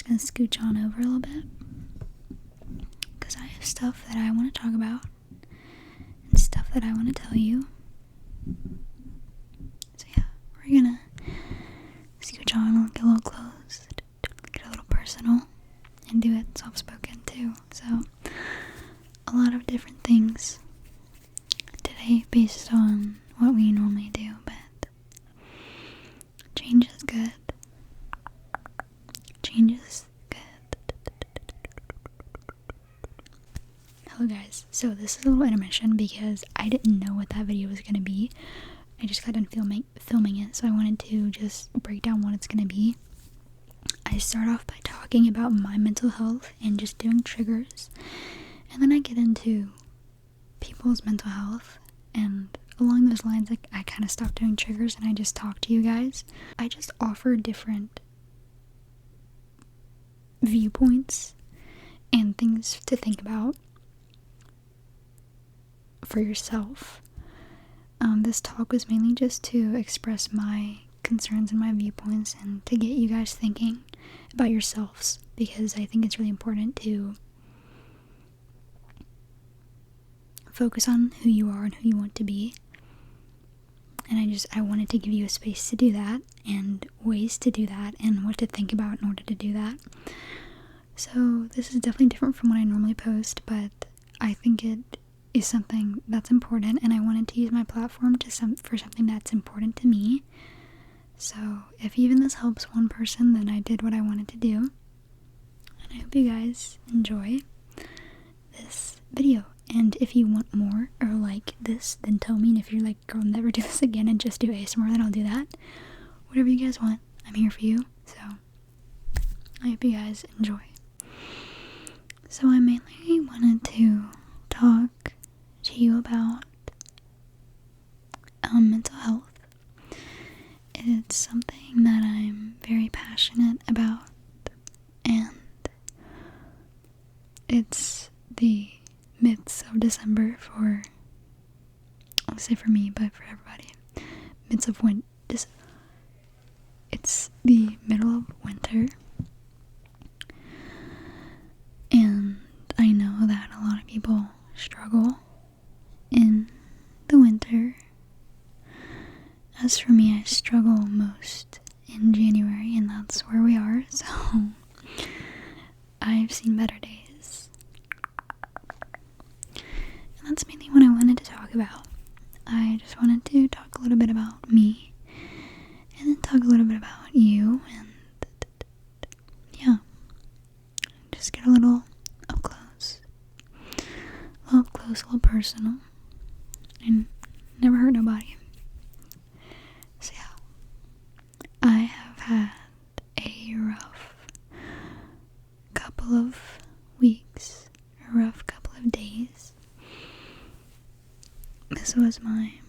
gonna scooch on over a little bit because I have stuff that I want to talk about and stuff that I want to tell you. So yeah, we're gonna scooch on, get a little close, get a little personal, and do it soft-spoken too. So a lot of different things today based on what we normally do, but change is good. Change is good. Hello guys, so this is a little intermission because I didn't know what that video was going to be. I just got done filming it, so I wanted to just break down what it's going to be. I start off by talking about my mental health and just doing triggers, and then I get into people's mental health, and along those lines, I kind of stopped doing triggers and I just talk to you guys. I just offer different viewpoints and things to think about for yourself. This talk was mainly just to express my concerns and my viewpoints and to get you guys thinking about yourselves, because I think it's really important to focus on who you are and who you want to be. And I wanted to give you a space to do that and ways to do that and what to think about in order to do that. So this is definitely different from what I normally post, but I think it is something that's important, and I wanted to use my platform for something that's important to me. So if even this helps one person, then I did what I wanted to do. And I hope you guys enjoy this video. And if you want more or like this, then tell me. And if you're like, girl, never do this again and just do ASMR, then I'll do that. Whatever you guys want, I'm here for you. So I hope you guys enjoy. So I mainly wanted to talk to you about mental health. It's something that I'm very passionate about, and it's the midst of December for, I'll say for me, but for everybody. Midst of winter. It's the middle of winter, and I know that a lot of people struggle in the winter. As for me, I struggle most in January, and that's where we are, so I've seen better days. And that's mainly what I wanted to talk about. I just wanted to talk a little bit about me, and then talk a little bit about you, and yeah, just get a little up close, a little personal, and never hurt nobody. So yeah, I have had a rough couple of weeks, a rough couple of days. This was my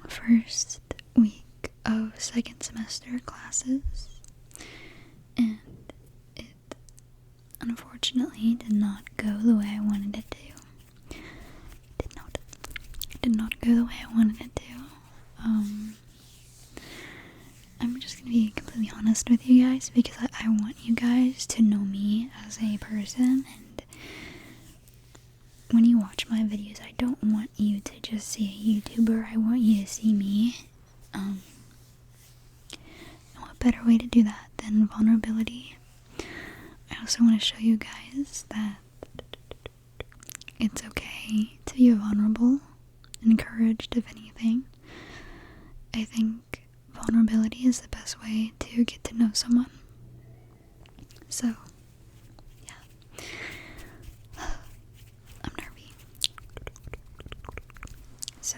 first week of second semester classes, and it unfortunately did not go the way I wanted it to. It did not go the way I wanted it to. I'm just gonna be completely honest with you guys, because I want you guys to know me as a person, and when you watch my videos, I don't want you to just see a YouTuber. I want you to see me. And what better way to do that than vulnerability? I also want to show you guys that it's okay to be vulnerable, encouraged if anything. I think vulnerability is the best way to get to know someone. So, yeah. I'm nervy. So,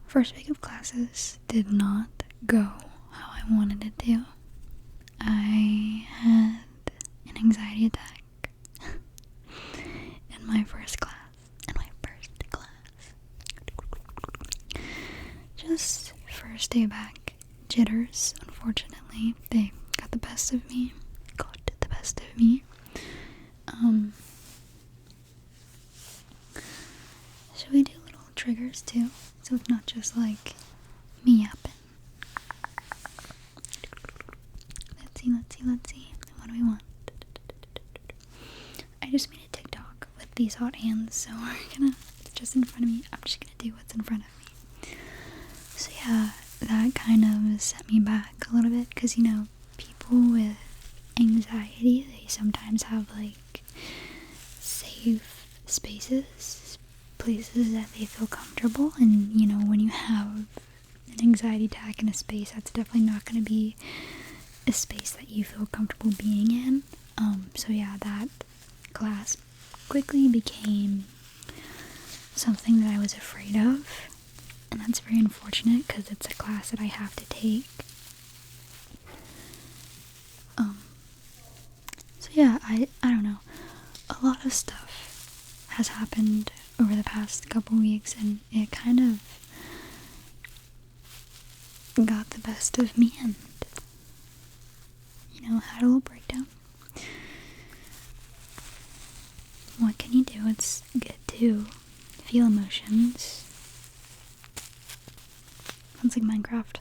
first week of classes did not go how I wanted it to. I had an anxiety attack in my first class. Just first day back, jitters, unfortunately, they got the best of me. Should we do little triggers too? So it's not just like me yapping. Let's see. thought hands, so it's just in front of me. I'm just gonna do what's in front of me. So yeah, that kind of set me back a little bit, because people with anxiety, they sometimes have like safe spaces, places that they feel comfortable, and when you have an anxiety attack in a space, that's definitely not going to be a space that you feel comfortable being in. So yeah, that class quickly became something that I was afraid of, and that's very unfortunate because it's a class that I have to take. So yeah, I don't know, a lot of stuff has happened over the past couple weeks, and it kind of got the best of me, and had a little breakdown. What can you do? It's good to feel emotions. Sounds like Minecraft.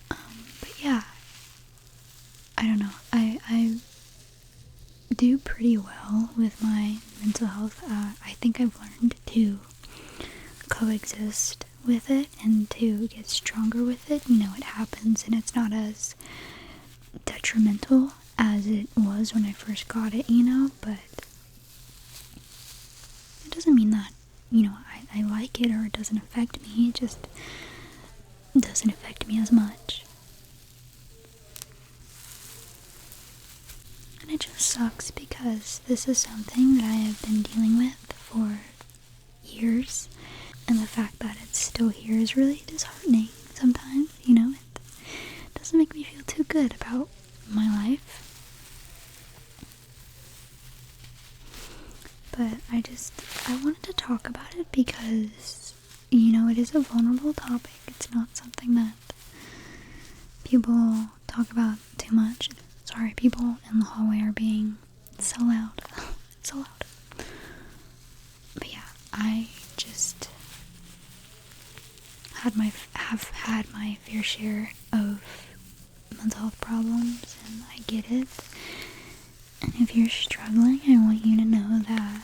But yeah, I don't know. I do pretty well with my mental health. I think I've learned to coexist with it and to get stronger with it. It happens, and it's not as detrimental as it was when I first got it, but it doesn't mean that, I like it or it doesn't affect me. It just doesn't affect me as much. And it just sucks because this is something that I have been dealing with for years, and the fact that it's still here is really disheartening sometimes. It doesn't make me feel too good about my life. But I wanted to talk about it because, it is a vulnerable topic. It's not something that people talk about too much. Sorry, people in the hallway are being so loud. So loud. But yeah, I just have had my fair share of mental health problems, and I get it. And if you're struggling, I want you to know that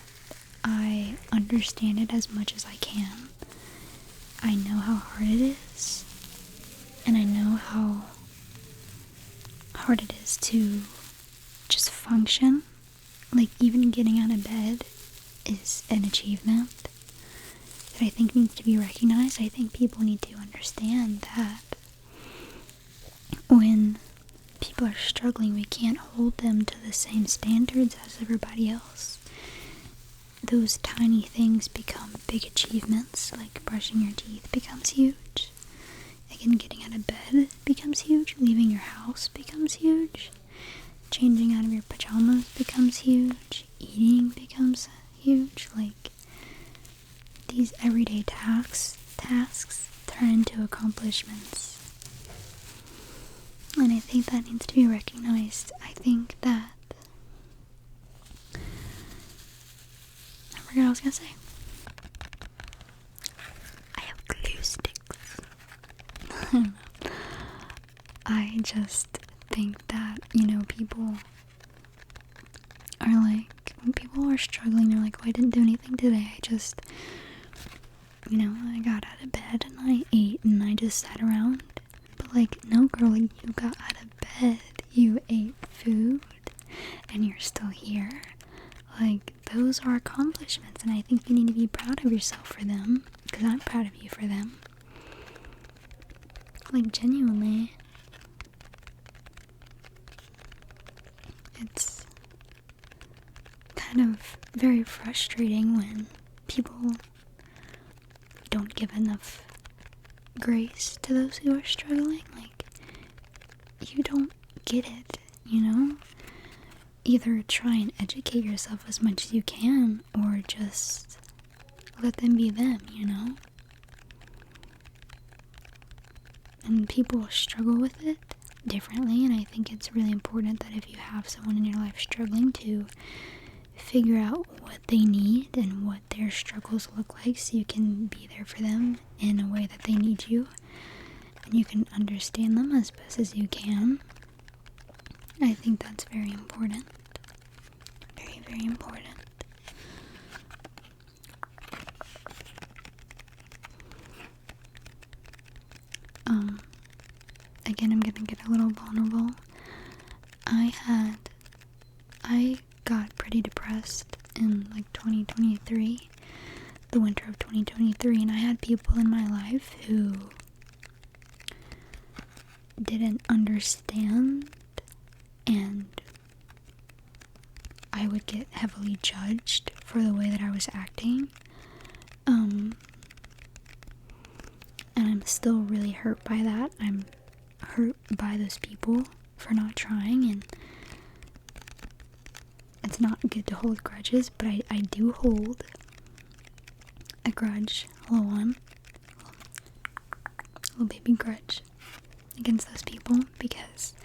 I understand it as much as I can. I know how hard it is, and I know how hard it is to just function. Like, even getting out of bed is an achievement that I think needs to be recognized. I think people need to understand that when people are struggling, we can't hold them to the same standards as everybody else. Those tiny things become big achievements, like brushing your teeth becomes huge. Again, getting out of bed becomes huge. Leaving your house becomes huge. Changing out of your pajamas becomes huge. Eating becomes huge. Like, these everyday tasks turn into accomplishments. And I think that needs to be recognized. I think that... I forgot what I was gonna say. I have glue sticks. I don't know. I just think that, people are like, when people are struggling, they're like, oh, I didn't do anything today. I just, I got out of bed and I ate and I just sat around. But like, no girl, you got out of bed, you ate food, and you're still here. Like, those are accomplishments, and I think you need to be proud of yourself for them, because I'm proud of you for them. Like, genuinely. It's kind of very frustrating when people don't give enough grace to those who are struggling. Like, you don't get it, Either try and educate yourself as much as you can, or just let them be them, And people struggle with it differently, and I think it's really important that if you have someone in your life struggling, to figure out what they need and what their struggles look like, so you can be there for them in a way that they need you, and you can understand them as best as you can. I think that's very important. Very very, very important. Again, I'm gonna get a little vulnerable. I got pretty depressed in like 2023, the winter of 2023, and I had people in my life who didn't understand, and I would get heavily judged for the way that I was acting. And I'm still really hurt by that. I'm hurt by those people for not trying, and it's not good to hold grudges, but I do hold a grudge, a little baby grudge against those people, because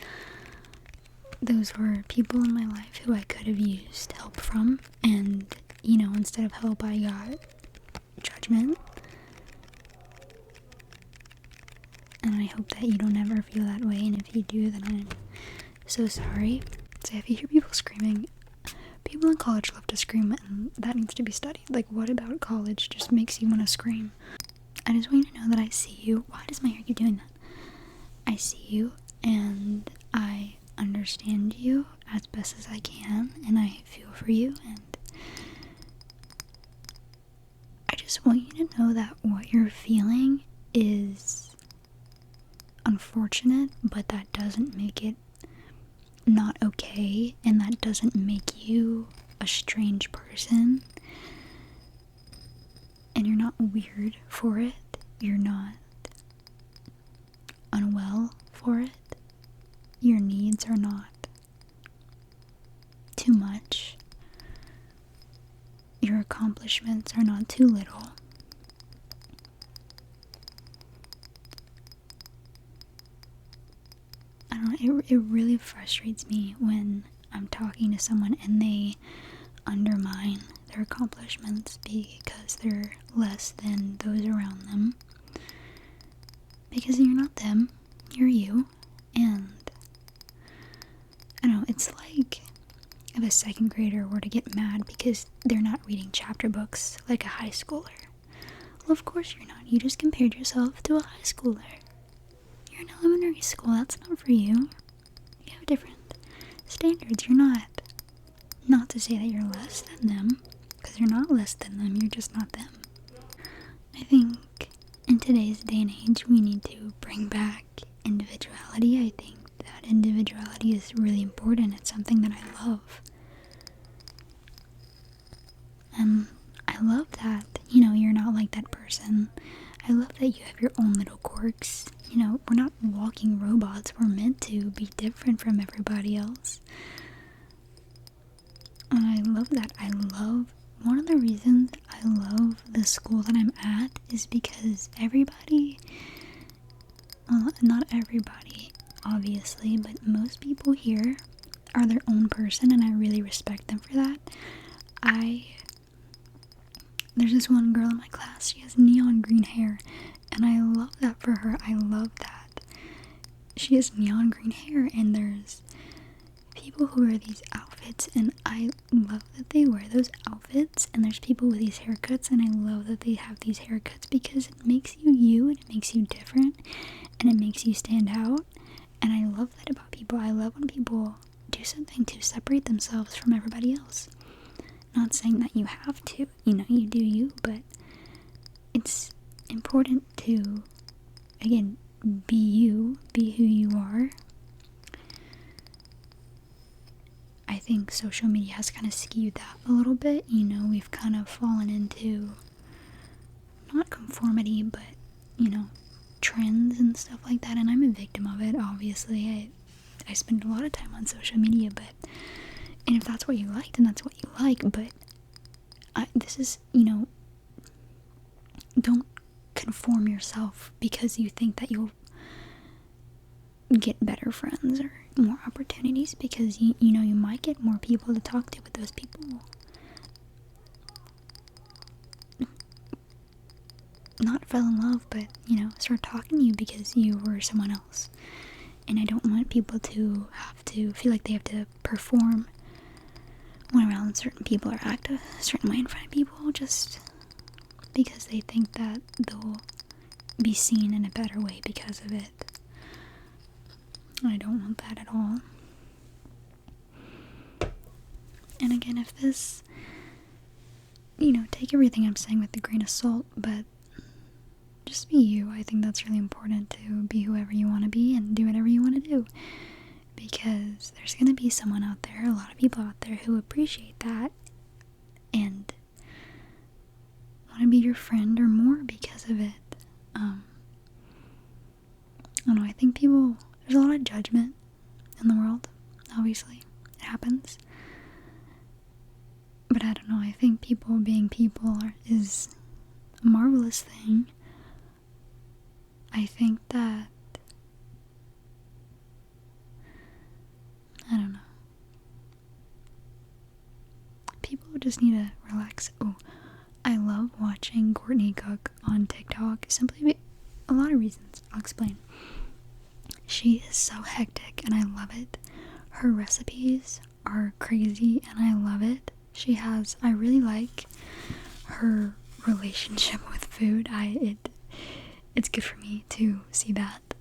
those were people in my life who I could have used help from, and instead of help I got judgment. And I hope that you don't ever feel that way, and if you do, then I'm so sorry. So if you hear people screaming, people in college love to scream, and that needs to be studied. Like, what about college just makes you want to scream? I just want you to know that I see you. Why does my hair keep doing that? I see you, and I understand you as best as I can, and I feel for you, and I just want you to know that what you're feeling is unfortunate, but that doesn't make it not okay, and that doesn't make you a strange person, and you're not weird for it, you're not unwell for it, your needs are not too much, your accomplishments are not too little. I don't know, it really frustrates me when I'm talking to someone and they undermine their accomplishments because they're less than those around them. Because you're not them, you're you. And I don't know, it's like if a second grader were to get mad because they're not reading chapter books like a high schooler. Well, of course you're not. You just compared yourself to a high schooler. You're in elementary school, that's not for you. You have different standards. You're not to say that you're less than them, because you're not less than them, you're just not them. I think in today's day and age we need to bring back individuality. I think that individuality is really important. It's something that I love. And I love that, you're not like that person. I love that you have your own little quirks. We're not walking robots. We're meant to be different from everybody else. And I love that. One of the reasons I love the school that I'm at is because everybody, well, not everybody, obviously, but most people here are their own person, and I really respect them for that. There's this one girl in my class, she has neon green hair, and I love that for her. I love that she has neon green hair, and there's people who wear these outfits, and I love that they wear those outfits, and there's people with these haircuts, and I love that they have these haircuts because it makes you you, and it makes you different, and it makes you stand out, and I love that about people. I love when people do something to separate themselves from everybody else. Not saying that you have to, you do you, but it's important to, again, be you, be who you are. I think social media has kind of skewed that a little bit. We've kind of fallen into, not conformity, but, trends and stuff like that, and I'm a victim of it, obviously. I spend a lot of time on social media, and if that's what you like, then that's what you like, but this is, don't conform yourself because you think that you'll get better friends or more opportunities, because you might get more people to talk to, but those people not fell in love, but start talking to you because you were someone else. And I don't want people to have to feel like they have to perform when around certain people or act a certain way in front of people just because they think that they'll be seen in a better way because of it. I don't want that at all. And again, if this, take everything I'm saying with a grain of salt, but just be you. I think that's really important, to be whoever you want to be and do whatever you want to do. Because there's going to be someone out there, a lot of people out there who appreciate that and want to be your friend or more because of it. I don't know, I think there's a lot of judgment in the world, obviously. It happens. But I don't know, I think people being people is a marvelous thing. I think that, I don't know, people just need to relax. Oh, I love watching Courtney cook on TikTok, a lot of reasons. I'll explain. She is so hectic and I love it. Her recipes are crazy and I love it. I really like her relationship with food. It's good for me to see that.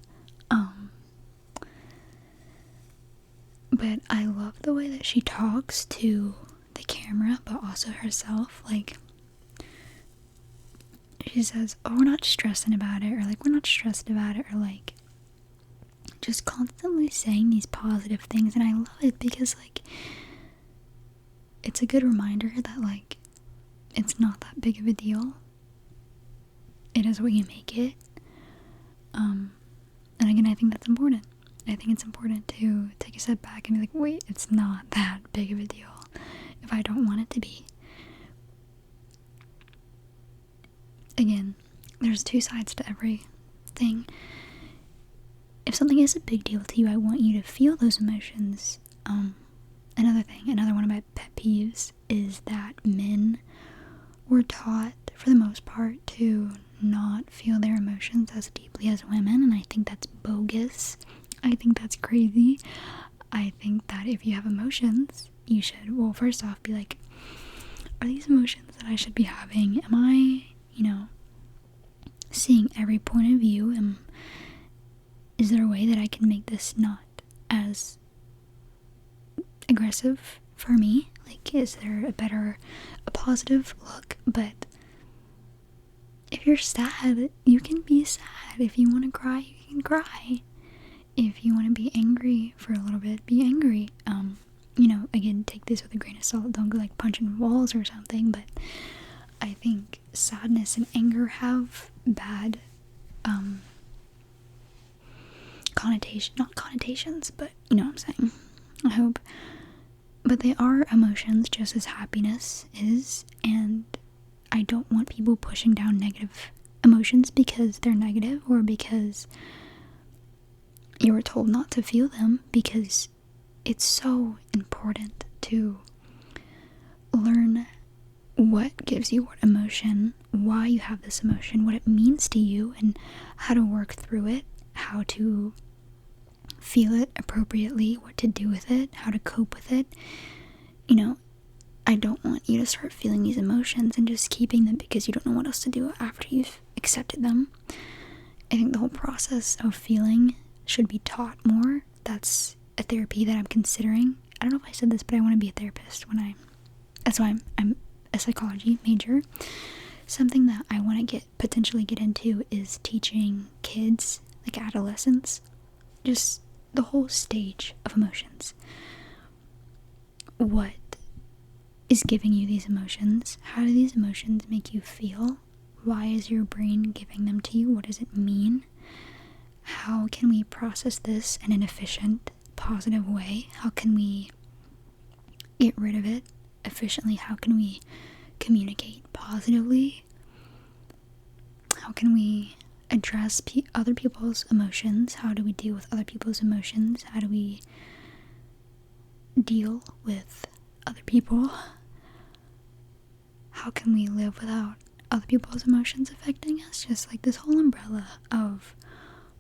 But I love the way that she talks to the camera, but also herself. Like, she says, oh, we're not stressing about it, or like, we're not stressed about it, or like, just constantly saying these positive things. And I love it because, like, it's a good reminder that, like, it's not that big of a deal. It is what you make it. And again, I think that's important. I think it's important to take a step back and be like, wait, it's not that big of a deal if I don't want it to be. Again, there's two sides to everything. If something is a big deal to you, I want you to feel those emotions. Another one of my pet peeves is that men were taught, for the most part, to not feel their emotions as deeply as women, and I think that's bogus. I think that's crazy. I think that if you have emotions, you should, well, first off, be like, are these emotions that I should be having? Am I, seeing every point of view? Is there a way that I can make this not as aggressive for me? Like, is there a positive look? But if you're sad, you can be sad. If you want to cry, you can cry. If you want to be angry for a little bit, be angry. Again, take this with a grain of salt. Don't go like punching walls or something. But I think sadness and anger have bad not connotations, but you know what I'm saying, I hope. But they are emotions just as happiness is, and I don't want people pushing down negative emotions because they're negative or because you were told not to feel them, because it's so important to learn what gives you what emotion, why you have this emotion, what it means to you, and how to work through it, how to feel it appropriately, what to do with it, how to cope with it. I don't want you to start feeling these emotions and just keeping them because you don't know what else to do after you've accepted them. I think the whole process of feeling should be taught more. That's a therapy that I'm considering. I don't know if I said this, but I want to be a therapist that's why I'm a psychology major. Something that I want to potentially get into is teaching kids, like adolescents, just the whole stage of emotions. What is giving you these emotions? How do these emotions make you feel? Why is your brain giving them to you? What does it mean? How can we process this in an efficient, positive way? How can we get rid of it efficiently? How can we communicate positively? How can we address other people's emotions? How do we deal with other people's emotions? How do we deal with other people? How can we live without other people's emotions affecting us? Just like this whole umbrella of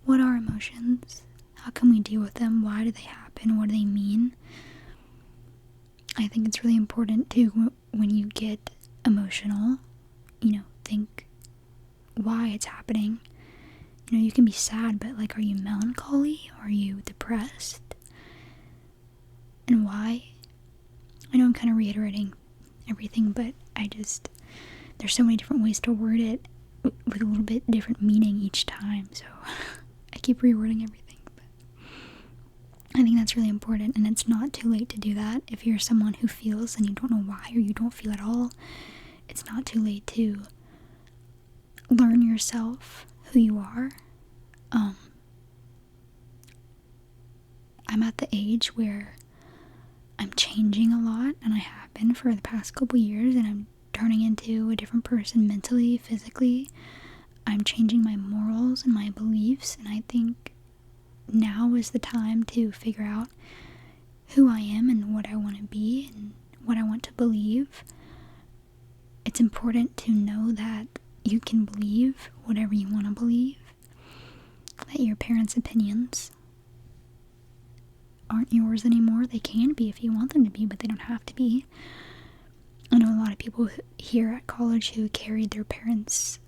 what are emotions? How can we deal with them? Why do they happen? What do they mean? I think it's really important to, when you get emotional, think why it's happening. You can be sad, but like, are you melancholy? Are you depressed? And why? I know I'm kind of reiterating everything, but there's so many different ways to word it with a little bit different meaning each time, so I keep rewording everything, but I think that's really important, and it's not too late to do that. If you're someone who feels and you don't know why, or you don't feel at all, it's not too late to learn yourself, who you are. I'm at the age where I'm changing a lot, and I have been for the past couple years, and I'm turning into a different person mentally, physically. I'm changing my morals and my beliefs, and I think now is the time to figure out who I am and what I want to be and what I want to believe. It's important to know that you can believe whatever you want to believe, that your parents' opinions aren't yours anymore. They can be if you want them to be, but they don't have to be. I know a lot of people here at college who carried their parents'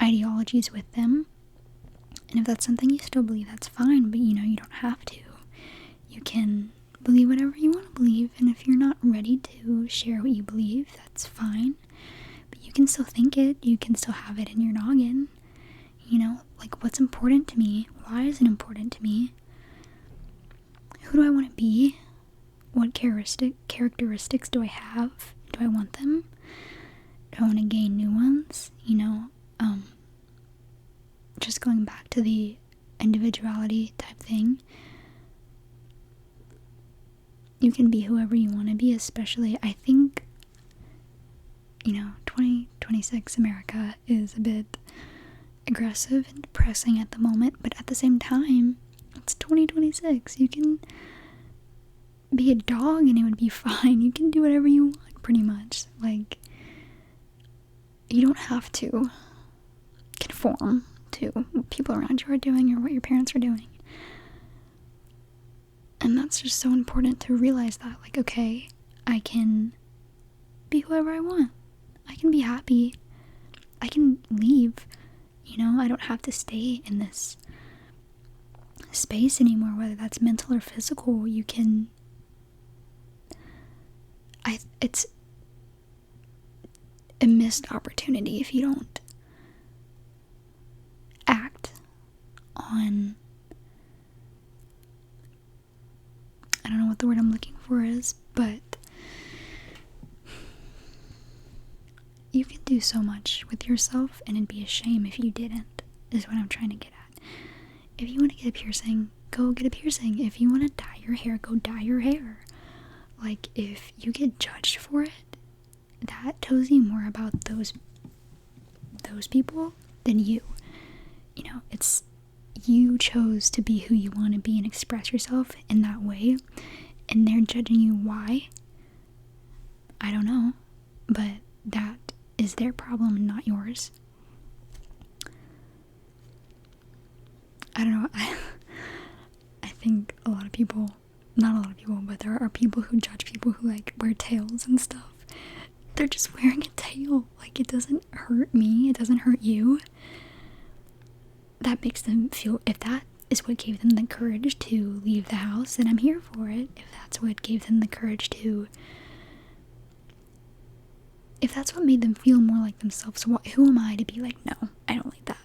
ideologies with them, and if that's something you still believe, that's fine, but you don't have to. You can believe whatever you want to believe, and if you're not ready to share what you believe, that's fine, but you can still think it, you can still have it in your noggin. Like, what's important to me? Why is it important to me? Who do I want to be? What characteristics do I have? Do I want them? Do I want to gain new ones? Just going back to the individuality type thing. You can be whoever you want to be, especially, I think, 2026 America is a bit aggressive and depressing at the moment, but at the same time, it's 2026. You can be a dog and it would be fine. You can do whatever you want, pretty much. Like, you don't have to conform to what people around you are doing or what your parents are doing. And that's just so important to realize that, like, okay, I can be whoever I want. I can be happy. I can leave. I don't have to stay in this space anymore, whether that's mental or physical. You can... It's a missed opportunity if you don't act on... I don't know what the word I'm looking for is, but you can do so much with yourself, and it'd be a shame if you didn't, is what I'm trying to get at. If you want to get a piercing, go get a piercing. If you want to dye your hair, go dye your hair. Like, if you get judged for it, that tells you more about those people than you. It's, you chose to be who you want to be and express yourself in that way, and they're judging you. Why? I don't know, but that is their problem and not yours. I don't know, I think a lot of people, not a lot of people, but there are people who judge people who, like, wear tails and stuff. They're just wearing a tail. Like, it doesn't hurt me, it doesn't hurt you. That makes them feel, if that is what gave them the courage to leave the house, then I'm here for it. If that's what gave them the courage to, if that's what made them feel more like themselves, who am I to be like, no, I don't like that.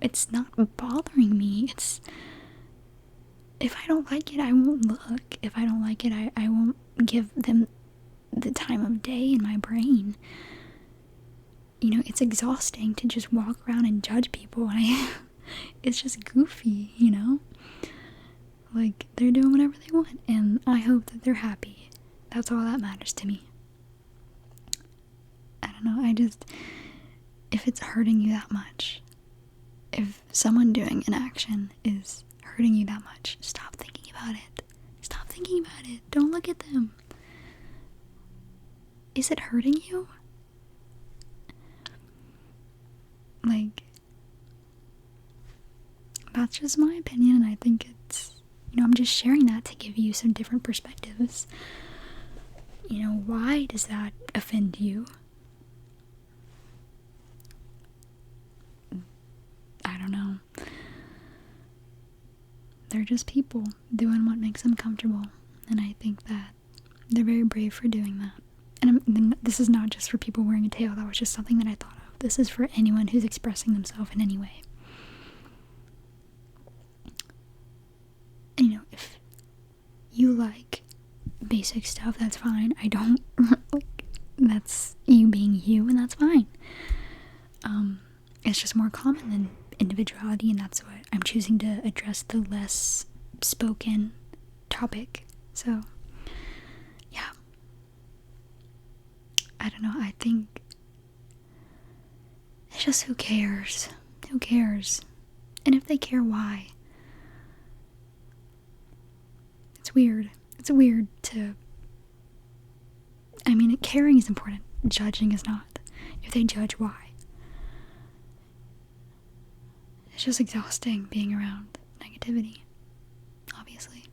It's not bothering me. It's, if I don't like it, I won't look. If I don't like it, I won't give them the time of day in my brain. It's exhausting to just walk around and judge people. It's just goofy, Like, they're doing whatever they want, and I hope that they're happy. That's all that matters to me. I don't know, if it's hurting you that much, if someone doing an action is hurting you that much, stop thinking about it. Stop thinking about it. Don't look at them. Is it hurting you? Like, that's just my opinion, and I think it's, I'm just sharing that to give you some different perspectives. why does that offend you? I don't know. They're just people doing what makes them comfortable, and I think that they're very brave for doing that. And this is not just for people wearing a tail. That was just something that I thought of. This is for anyone who's expressing themselves in any way. And if you like basic stuff, that's fine. I don't that's you being you, and that's fine. It's just more common than individuality, and that's what I'm choosing to address, the less spoken topic. So yeah, I don't know, I think it's just who cares, and if they care, why? It's weird to, caring is important, judging is not. If they judge, why? It's just exhausting being around negativity, obviously.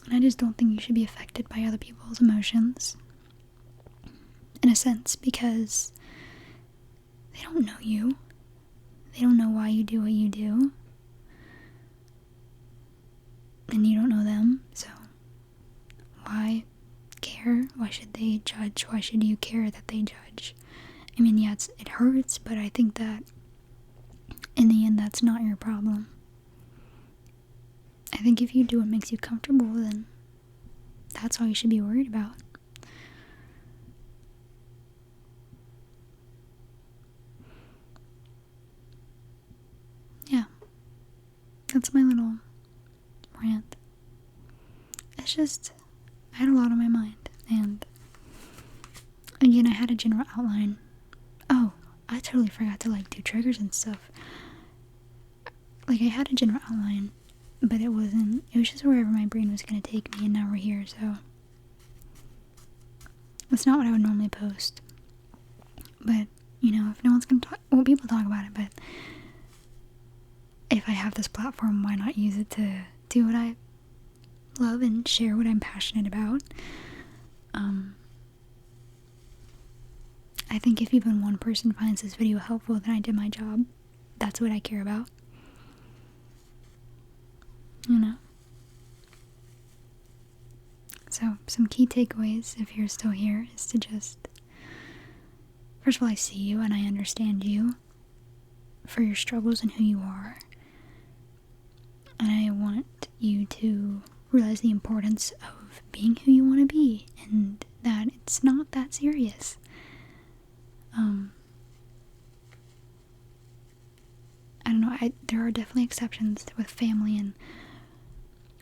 And I just don't think you should be affected by other people's emotions, in a sense, because they don't know you. They don't know why you do what you do. And you don't know them, so why care? Why should they judge? Why should you care that they judge? Yeah, it hurts, but I think that in the end, that's not your problem. I think if you do what makes you comfortable, then that's all you should be worried about. Yeah, that's my little rant. It's just, I had a lot on my mind, and again, I had a general outline. Oh, I totally forgot to do triggers and stuff. I had a general outline, but it was just wherever my brain was going to take me, and now we're here, so it's not what I would normally post. But, if no one's going to talk, well, people talk about it, but if I have this platform, why not use it to do what I love and share what I'm passionate about? I think if even one person finds this video helpful, then I did my job. That's what I care about. So, some key takeaways, if you're still here, is to just, first of all, I see you and I understand you for your struggles and who you are. And I want you to realize the importance of being who you want to be, and that it's not that serious. I don't know, there are definitely exceptions with family and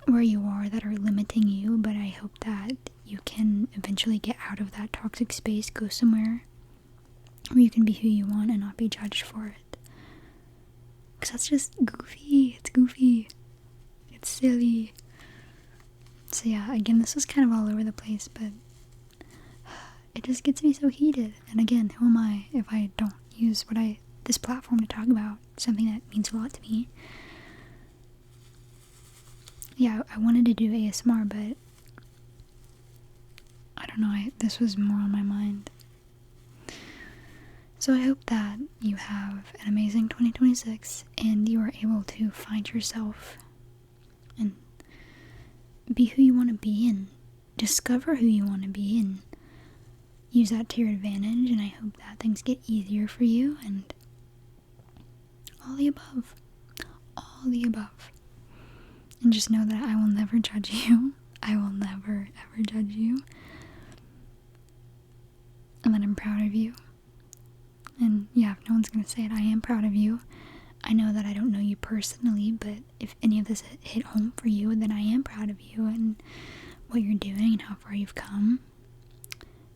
where you are that are limiting you, but I hope that you can eventually get out of that toxic space, go somewhere where you can be who you want and not be judged for it. Because that's just goofy. It's goofy. It's silly. So yeah, again, this was kind of all over the place, but it just gets me so heated. And again, who am I if I don't use this platform to talk about something that means a lot to me? Yeah, I wanted to do ASMR, but I don't know, this was more on my mind. So I hope that you have an amazing 2026 and you are able to find yourself and be who you want to be and discover who you want to be and use that to your advantage. And I hope that things get easier for you and all the above. All the above. And just know that I will never judge you. I will never, ever judge you. And that I'm proud of you. And yeah, if no one's going to say it, I am proud of you. I know that I don't know you personally, but if any of this hit home for you, then I am proud of you and what you're doing and how far you've come.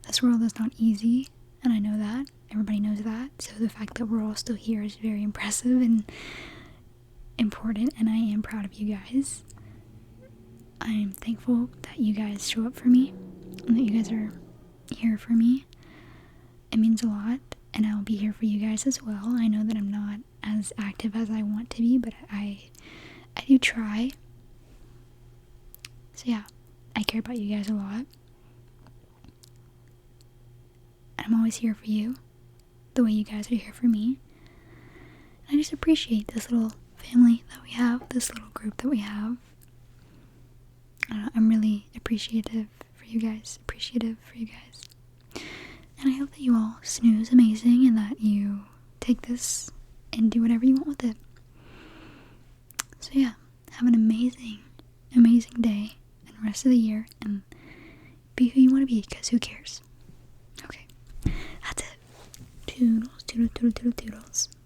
This world is not easy, and I know that. Everybody knows that. So the fact that we're all still here is very impressive and important, and I am proud of you guys. I am thankful that you guys show up for me and that you guys are here for me. It means a lot, and I'll be here for you guys as well. I know that I'm not as active as I want to be, but I do try. So yeah, I care about you guys a lot. I'm always here for you, the way you guys are here for me. And I just appreciate this little family that we have, this little group that we have. I'm really appreciative for you guys. And I hope that you all snooze amazing and that you take this and do whatever you want with it. So yeah, have an amazing, amazing day and rest of the year, and be who you want to be, because who cares? Okay, that's it. Toodles, toodles, toodles, toodles, toodles.